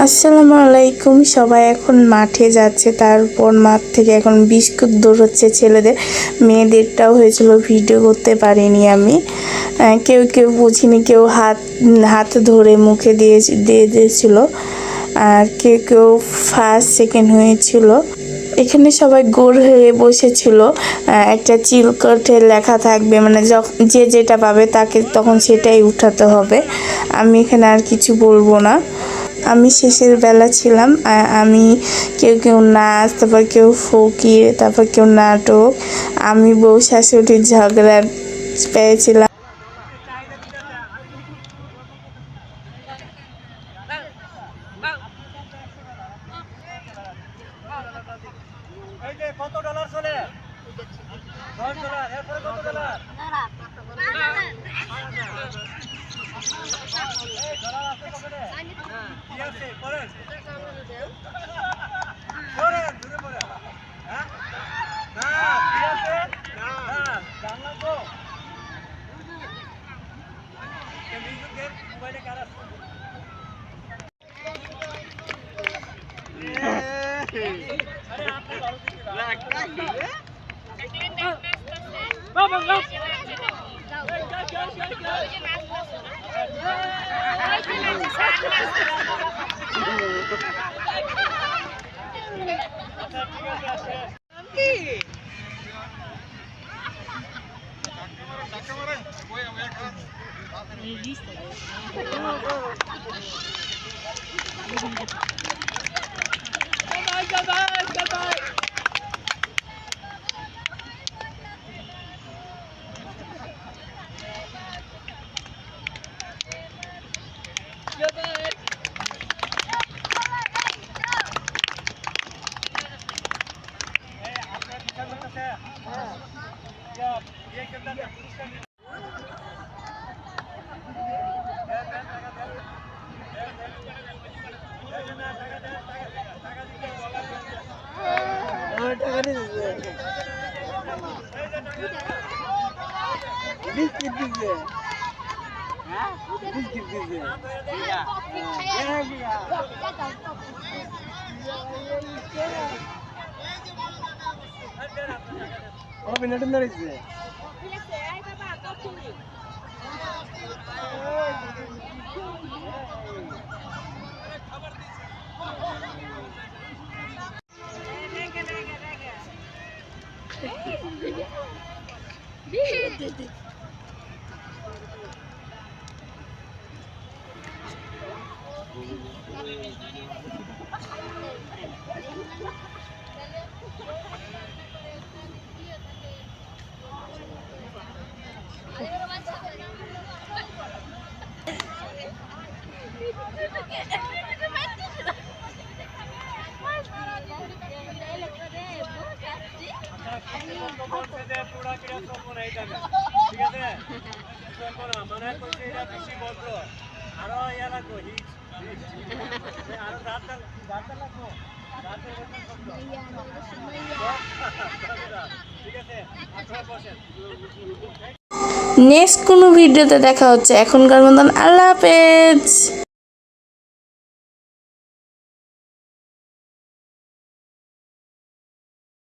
আসসালামু আলাইকুম। সবাই এখন মাঠে যাচ্ছে, তারপর মাঠ থেকে এখন বিস্কুট দৌড়চ্ছে ছেলেদের, মেয়েদেরটাও হয়েছিল, ভিডিও করতে পারিনি আমি। কেউ কেউ বুঝিনি, কেউ হাত ধরে মুখে দিয়ে দিয়েছিল, আর কেউ কেউ ফার্স্ট সেকেন্ড হয়েছিল। এখানে সবাই গোল হয়ে বসেছিল, একটা চিলকটে লেখা থাকবে, মানে যে যেটা পাবে তাকে তখন সেটাই উঠাতে হবে। আমি এখানে আর কিছু বলবো না। আমি শেষের বেলা ছিলাম, আমি কেউ কেউ নাচ, তারপর কেউ ফকির, তারপর কেউ নাটক, আমি বউ শাশুড়ির ঝগড়া পেয়েছিলাম। কত ডলার চলে? $10 এরপরে কত ডলার? এই ডলার আছে পকেটে? কি আছে? পড়েন পড়েন দূরে পড়েন। হ্যাঁ না কি আছে? না জানলাম তো মিউজিকের মোবাইলে কার আছে? আরে আপনি ভালো দিতে বাবা বাবা বিস্কিট দিছে। হ্যাঁ বিস্কিট দিছে। ও বিনাটন ধরেছে। নেক্সট কোনো ভিডিওতে দেখা হচ্ছে। এখনকার মতন আল্লাহ হাফেজ।